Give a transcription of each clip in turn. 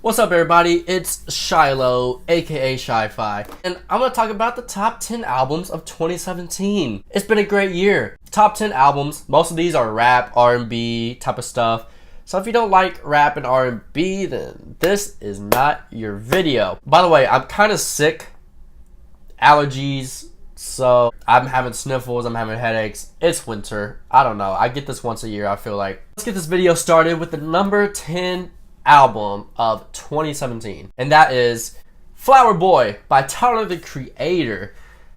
What's up, everybody? It's Shiloh, aka Shi-Fi, and I'm gonna talk about the top 10 albums of 2017. It's been a great year. Top 10 albums, most of these are rap, R&B type of stuff. So if you don't like rap and R&B, then this is not your video. By the way, I'm kind of sick. Allergies. So I'm having sniffles, I'm having headaches. It's winter. I don't know. I get this once a year, I feel like. Let's get this video started with the number 10 album of 2017, and that is Flower Boy by Tyler the Creator.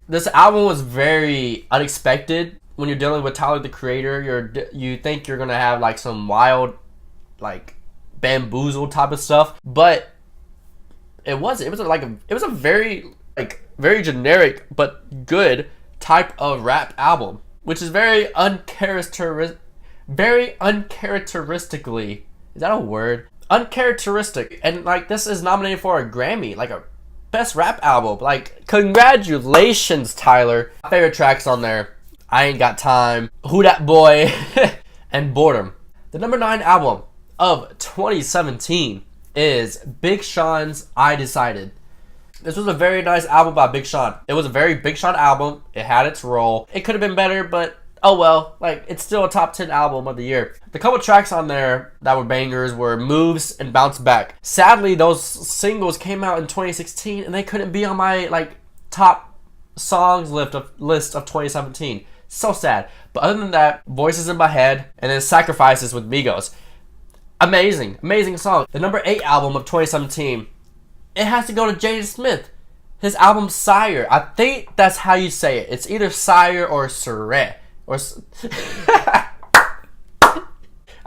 This album was very unexpected. When you're dealing with Tyler the Creator, you think you're gonna have like some wild, like bamboozle type of stuff, but it wasn't. It was a very generic but good type of rap album, which is very uncharacteristically, is that a word? Uncharacteristic. And like, this is nominated for a Grammy, like a best rap album. Like, congratulations, Tyler. My favorite tracks on there: I Ain't Got Time, Who Dat Boy, and Boredom. The number 9 album of 2017 is Big Sean's I Decided. This was a very nice album by Big Sean. It was a very Big Sean album. It had its role. It could have been better, but oh well. Like, it's still a top 10 album of the year. The couple tracks on there that were bangers were Moves and Bounce Back. Sadly, those singles came out in 2016 and they couldn't be on my like top songs list of 2017. So sad. But other than that, Voices in My Head and then Sacrifices with Migos. Amazing song. The number 8 album of 2017, it has to go to Jaden Smith. His album SYRE. I think that's how you say it. It's either SYRE or SYRE.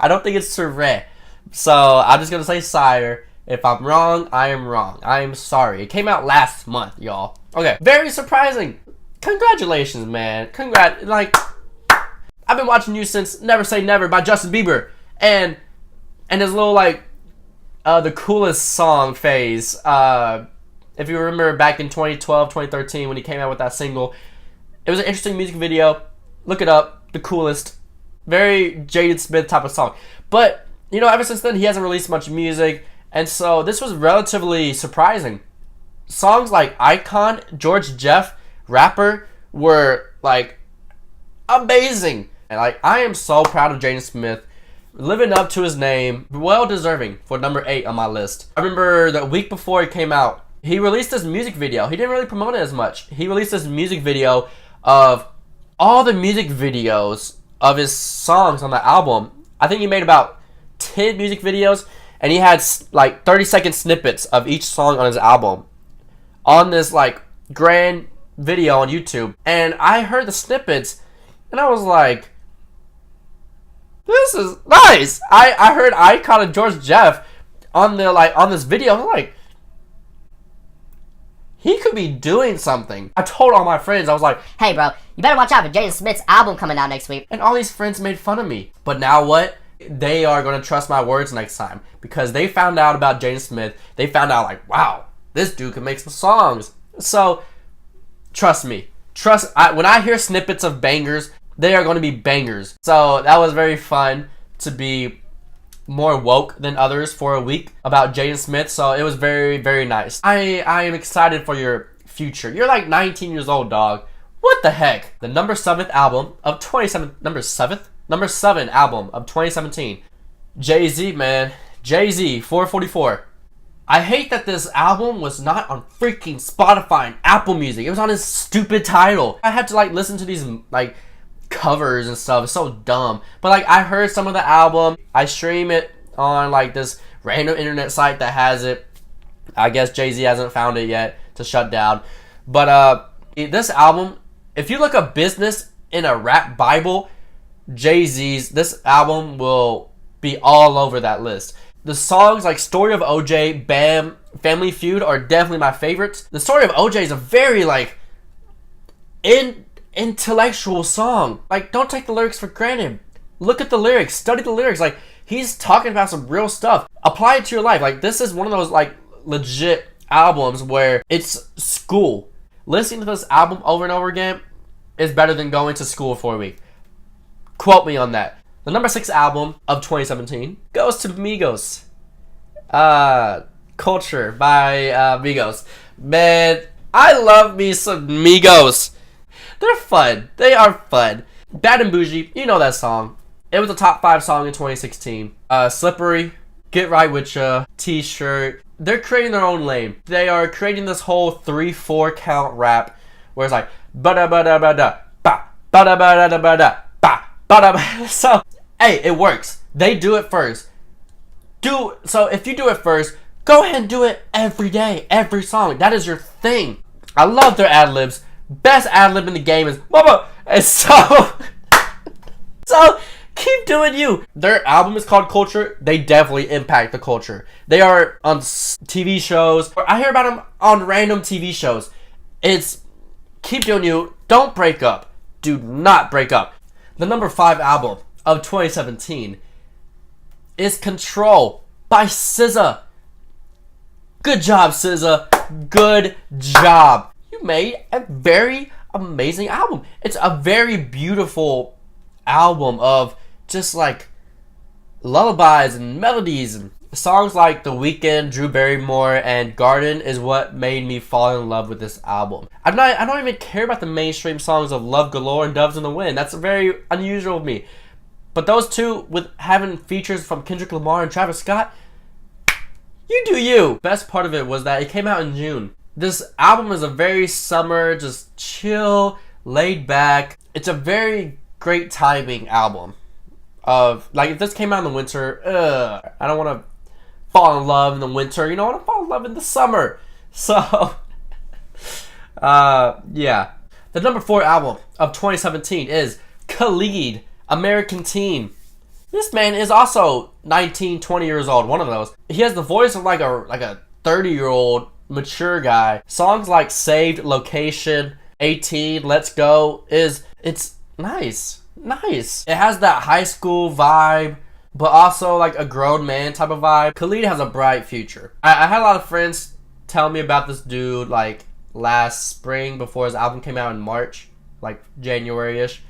I don't think it's SYRE. So I'm just gonna say SYRE. If I'm wrong, I am wrong. I am sorry. It came out last month, y'all. Okay, very surprising. Congratulations, man. Like, I've been watching you since Never Say Never by Justin Bieber, and his little like the coolest song phase. If you remember back in 2012, 2013 when he came out with that single, it was an interesting music video. Look it up. The coolest. Very Jaden Smith type of song. But, you know, ever since then, he hasn't released much music. And so this was relatively surprising. Songs like Icon, George Jeff, Rapper were, like, amazing. And, like, I am so proud of Jaden Smith. Living up to his name. Well deserving for number 8 on my list. I remember the week before it came out, he released this music video. He didn't really promote it as much. He released this music video of all the music videos of his songs on the album. I think he made about 10 music videos, and he had like 30-second snippets of each song on his album on this like grand video on YouTube. And I heard the snippets and I was like, this is nice. I heard Icon and George Jeff on this video. I was like, he could be doing something. I told all my friends, I was like, hey bro, you better watch out for Jaden Smith's album coming out next week. And all these friends made fun of me. But now what? They are going to trust my words next time. Because they found out about Jaden Smith. They found out like, wow, this dude can make some songs. So, trust me. When I hear snippets of bangers, they are going to be bangers. So, that was very fun to be more woke than others for a week about Jaden Smith. So it was very, very nice. I am excited for your future. You're like 19 years old, dog. What the heck? The number 7 album of 2017. Jay-Z, man. Jay-Z, 444. I hate that this album was not on freaking Spotify and Apple Music. It was on his stupid title. I had to like listen to these like covers and stuff. It's so dumb. But like, I heard some of the album. I stream it on like this random internet site that has it. I guess Jay-Z hasn't found it yet to shut down. But this album, if you look up business in a rap bible, Jay-Z's, this album will be all over that list. The songs like Story of OJ, Bam, Family Feud are definitely my favorites. The Story of OJ is a very like intellectual song. Like, don't take the lyrics for granted. Look at the lyrics, study the lyrics. Like, he's talking about some real stuff. Apply it to your life. Like, this is one of those like legit albums where it's school. Listening to this album over and over again is better than going to school for a week. Quote me on that. The number 6 album of 2017 goes to Migos. Culture by Migos. Man, I love me some Migos. They're fun. They are fun. Bad and Bougie, you know that song. It was a top 5 song in 2016. Slippery, Get Right With Ya, T-Shirt. They're creating their own lane. They are creating this whole 3-4 count rap where it's like ba-da ba-da ba ba-da ba-da ba-da ba ba-da. So, hey, it works. They do it first. So if you do it first, go ahead and do it every day, every song. That is your thing. I love their ad-libs. Best ad-lib in the game is Mama. And so keep doing you. Their album is called Culture. They definitely impact the culture. They are on TV shows. I hear about them on random TV shows. It's keep doing you. Don't break up. Do not break up. The number 5 album of 2017 is Crtl by SZA. Good job, SZA. Good job. You made a very amazing album. It's a very beautiful album of just like lullabies and melodies, and songs like The Weeknd, Drew Barrymore, and Garden is what made me fall in love with this album. I don't even care about the mainstream songs of Love Galore and Doves in the Wind. That's very unusual of me. But those two, with having features from Kendrick Lamar and Travis Scott, you do you. Best part of it was that it came out in June. This album is a very summer, just chill, laid back. It's a very great timing album. Of like, if this came out in the winter, I don't want to fall in love in the winter. You know, I want to fall in love in the summer. So, yeah. The number 4 album of 2017 is Khalid, American Teen. This man is also 19, 20 years old. One of those. He has the voice of like a 30-year-old mature guy. Songs like Saved, Location, 18, Let's Go it's nice. Nice. It has that high school vibe, but also like a grown man type of vibe. Khalid has a bright future. I had a lot of friends tell me about this dude like last spring before his album came out in March, like January-ish.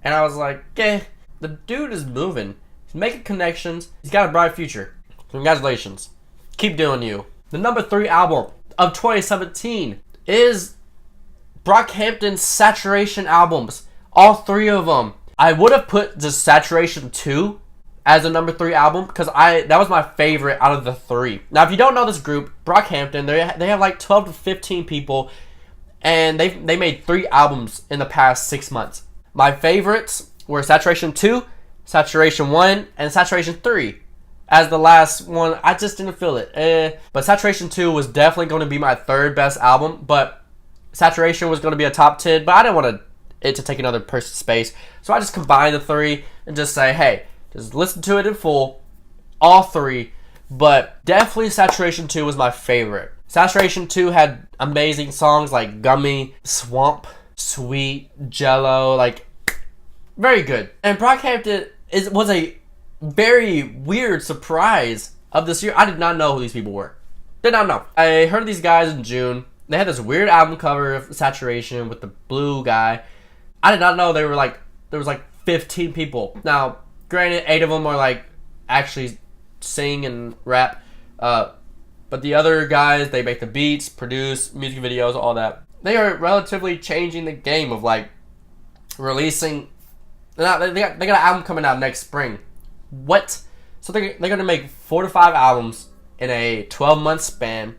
And I was like, the dude is moving. He's making connections. He's got a bright future. Congratulations. Keep doing you. The number 3 album of 2017 is Brockhampton's Saturation albums. All 3 of them. I would have put just Saturation 2 as a number 3 album because that was my favorite out of the 3. Now, if you don't know this group, Brockhampton, they have like 12 to 15 people, and they made 3 albums in the past 6 months. My favorites were Saturation 2, Saturation 1, and Saturation 3. As the last one, I just didn't feel it. But Saturation 2 was definitely going to be my 3rd best album, but Saturation was going to be a top 10, but I didn't want it to take another person's space. So I just combined the 3 and just say, hey, just listen to it in full, all 3. But definitely Saturation 2 was my favorite. Saturation 2 had amazing songs like Gummy, Swamp, Sweet, Jello, like very good. And Brockhampton was a very weird surprise of this year. I did not know who these people were. Did not know. I heard of these guys in June. They had this weird album cover of Saturation with the blue guy. I did not know there was like 15 people. Now, granted, 8 of them are like actually sing and rap. But the other guys, they make the beats, produce music videos, all that. They are relatively changing the game of like releasing. They got an album coming out next spring. What? So they're gonna make 4 to 5 albums in a 12-month span.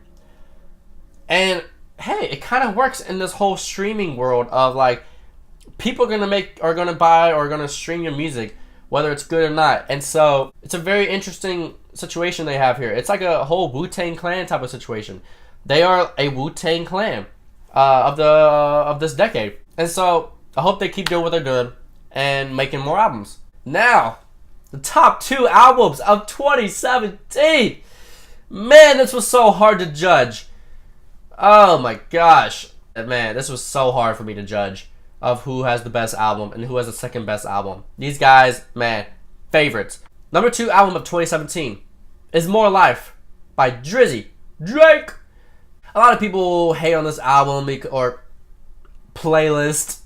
And hey, it kind of works in this whole streaming world of like people are gonna buy or gonna stream your music, whether it's good or not. And so it's a very interesting situation they have here. It's like a whole Wu-Tang Clan type of situation. They are a Wu-Tang Clan of this decade. And so I hope they keep doing what they're doing and making more albums. Now, the top 2 albums of 2017. Man, this was so hard to judge. Oh my gosh. Man, this was so hard for me to judge of who has the best album and who has the second best album. These guys, man, favorites. Number 2 album of 2017 is More Life by Drake. A lot of people hate on this album or playlist.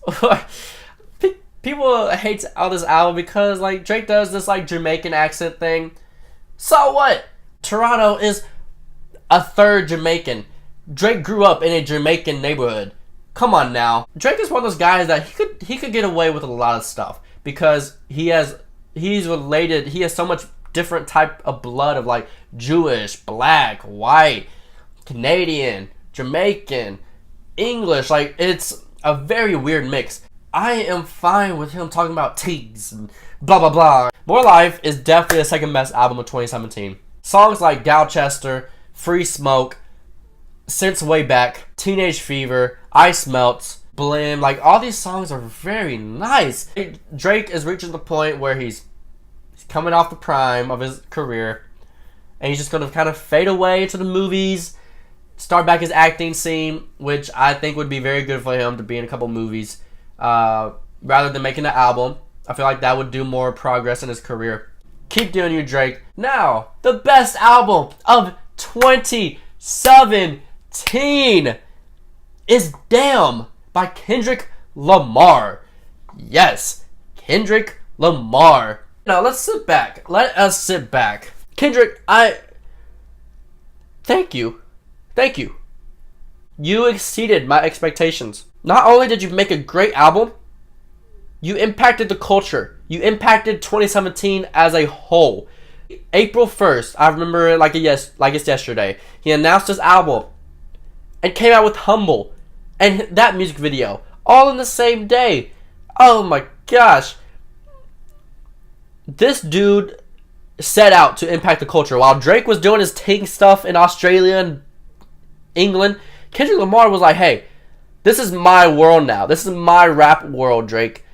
People hate on this album because like Drake does this like Jamaican accent thing. So what? Toronto is a third Jamaican. Drake grew up in a Jamaican neighborhood. Come on now. Drake is one of those guys that he could get away with a lot of stuff because he's related. He has so much different type of blood of like Jewish, black, white, Canadian, Jamaican, English. Like, it's a very weird mix. I am fine with him talking about teas and blah blah blah. More Life is definitely the second best album of 2017. Songs like Gloucester, Free Smoke, Since Way Back, Teenage Fever, Ice Melts, Blim, like all these songs are very nice. Drake is reaching the point where he's coming off the prime of his career, and he's just going to kind of fade away into the movies, start back his acting scene, which I think would be very good for him to be in a couple movies, rather than making an album. I feel like that would do more progress in his career. Keep doing you, Drake. Now, the best album of 2017 is Damn by Kendrick Lamar. Yes, Kendrick Lamar. Now, let's sit back. Let us sit back. Kendrick, thank you. Thank you. You exceeded my expectations. Not only did you make a great album, you impacted the culture. You impacted 2017 as a whole. April 1st, I remember it like it's yesterday. He announced his album and came out with Humble and that music video all in the same day. Oh my gosh. This dude set out to impact the culture. While Drake was doing his Ting stuff in Australia and England, Kendrick Lamar was like, hey, this is my world now. This is my rap world, Drake.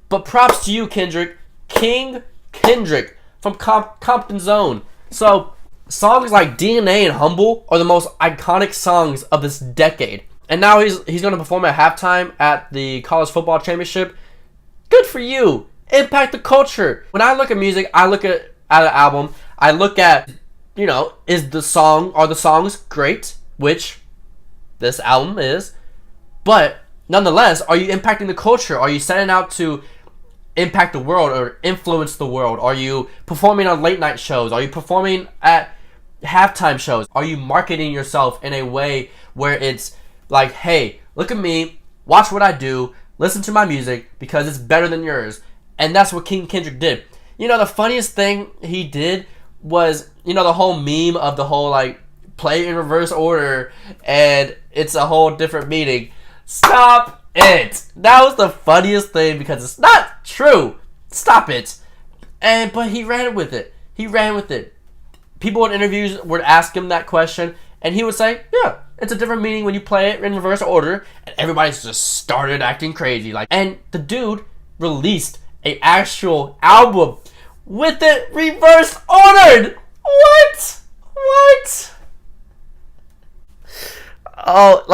But props to you, Kendrick. King Kendrick from Compton Zone. So, songs like DNA and Humble are the most iconic songs of this decade. And now he's going to perform at halftime at the college football championship. Good for you. Impact the culture. When I look at music, I look at an album. I look at, are the songs great? Which this album is. But nonetheless, are you impacting the culture? Are you setting out to impact the world or influence the world? Are you performing on late night shows? Are you performing at halftime shows? Are you marketing yourself in a way where it's like, hey, look at me, watch what I do, listen to my music because it's better than yours? And that's what King Kendrick did. The funniest thing he did was, the whole meme of the whole like play in reverse order and it's a whole different meaning. Stop it. That was the funniest thing because it's not true. Stop it. But he ran with it. People in interviews would ask him that question and he would say, yeah, it's a different meaning when you play it in reverse order. And everybody's just started acting crazy. And the dude released an actual album with it reverse ordered. What? Oh,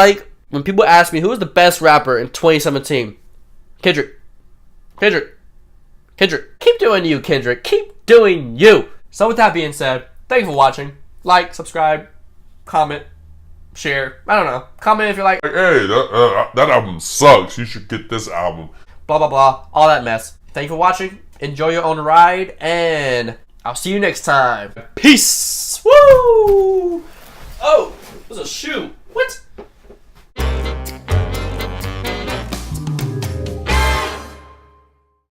when people ask me who is the best rapper in 2017, Kendrick. Keep doing you, Kendrick. Keep doing you. So with that being said, thank you for watching. Like, subscribe, comment, share. I don't know. Comment if you're like, hey, that album sucks. You should get this album. Blah, blah, blah. All that mess. Thank you for watching. Enjoy your own ride. And I'll see you next time. Peace. Woo! Oh, there's a shoe. What?